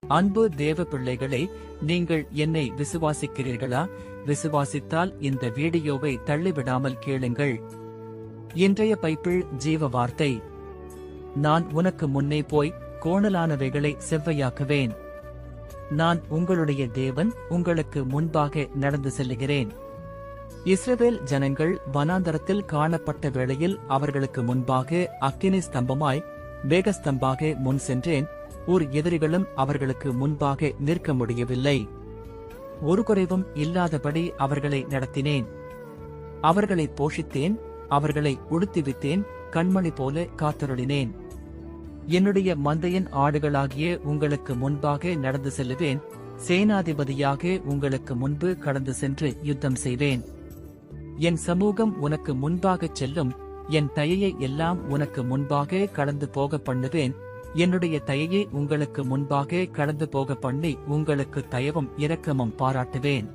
அன்பு தேவ பிள்ளைகளே, நீங்கள் என்னை விசுவாசிக்கிறீர்களா? விசுவாசித்தால் இந்த வீடியோவை தள்ளிவிடாமல் கேளுங்கள். இன்றைய பைபிள் ஜீவ வார்த்தை. நான் உனக்கு முன்னே போய் கோணலானவைகளை செவ்வையாக்குவேன். நான் உங்களுடைய தேவன், உங்களுக்கு முன்பாக நடந்து செல்லுகிறேன். இஸ்ரவேல் ஜனங்கள் வனாந்தரத்தில் காணப்பட்ட வேளையில் அவர்களுக்கு முன்பாக அக்கினி ஸ்தம்பமாய் மேகஸ்தம்பாக முன் சென்றேன். ஒரு எதிரிகளும் அவர்களுக்கு முன்பாக நிற்க முடியவில்லை. ஒரு குறைவும் இல்லாதபடி அவர்களை நடத்தினேன். அவர்களை போஷித்தேன், அவர்களை உடுத்திவித்தேன், கண்மணி போல காத்தருளினேன். என்னுடைய மந்தையின் ஆடுகளாகிய உங்களுக்கு முன்பாக நடந்து செல்லுவேன். சேனாதிபதியாக உங்களுக்கு முன்பு கடந்து சென்று யுத்தம் செய்வேன். என் சமூகம் உனக்கு முன்பாகச் செல்லும். என் தயையை எல்லாம் உனக்கு முன்பாக கடந்து போக பண்ணுவேன். என்னுடைய தயையை உங்களுக்கு முன்பாக கடந்து போக பண்ணி உங்களுக்கு தயவும் இரக்கமும் பாராட்டுவேன்.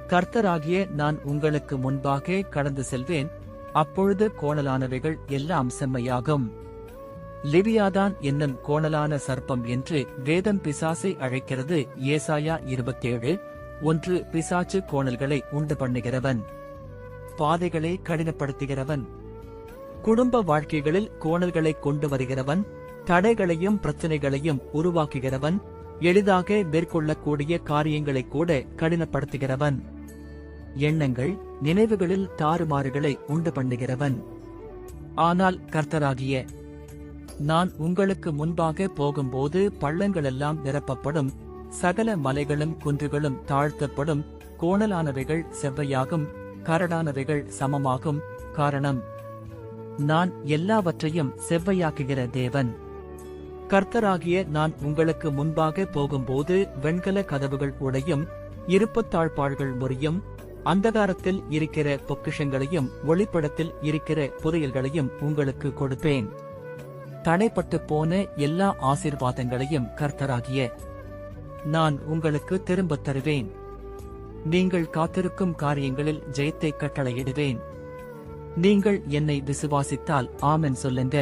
கர்த்தராகிய நான் உங்களுக்கு முன்பாக கடந்து செல்வேன். அப்பொழுது கோணலானவைகள் எல்லாம் செம்மையாகும். லிவியாதான் என்னும் கோணலான சர்ப்பம் என்று வேதம் பிசாசை அழைக்கிறது. ஏசாயா 27:1. பிசாச்சு கோணல்களை உண்டு பண்ணுகிறவன், பாதைகளை கடினப்படுத்துகிறவன், குடும்ப வாழ்க்கைகளில் கோணல்களை கொண்டு வருகிறவன், தடைகளையும் பிரச்சனைகளையும் உருவாக்குகிறவன், எளிதாக மேற்கொள்ளக்கூடிய காரியங்களை கூட கடினப்படுத்துகிறவன், எண்ணங்கள் நினைவுகளில் தாறுமாறுகளை உண்டு பண்ணுகிறவன். ஆனால் கர்த்தராகிய நான் உங்களுக்கு முன்பாக போகும்போது பள்ளங்களெல்லாம் நிரப்பப்படும், சகல மலைகளும் குன்றுகளும் தாழ்த்தப்படும், கோணலானவைகள் செவ்வையாகும், கரடானவைகள் சமமாகும். காரணம், நான் எல்லாவற்றையும் செவ்வையாக்குகிற தேவன். கர்த்தராகிய நான் உங்களுக்கு முன்பாக போகும்போது வெண்கல கதவுகள் உடையும், இருப்புத்தாழ்பாள்கள் முறியும், அந்தகாரத்தில் இருக்கிற பொக்கிஷங்களையும் ஒளிப்படத்தில் இருக்கிற புதையல்களையும் உங்களுக்கு கொடுப்பேன். தடைப்பட்டு போன எல்லா ஆசீர்வாதங்களையும் கர்த்தராகிய நான் உங்களுக்கு திரும்பத் தருவேன். நீங்கள் காத்திருக்கும் காரியங்களில் ஜெயத்தை கட்டளையிடுவேன். நீங்கள் என்னை விசுவாசித்தால் ஆமென் சொல்லுங்க.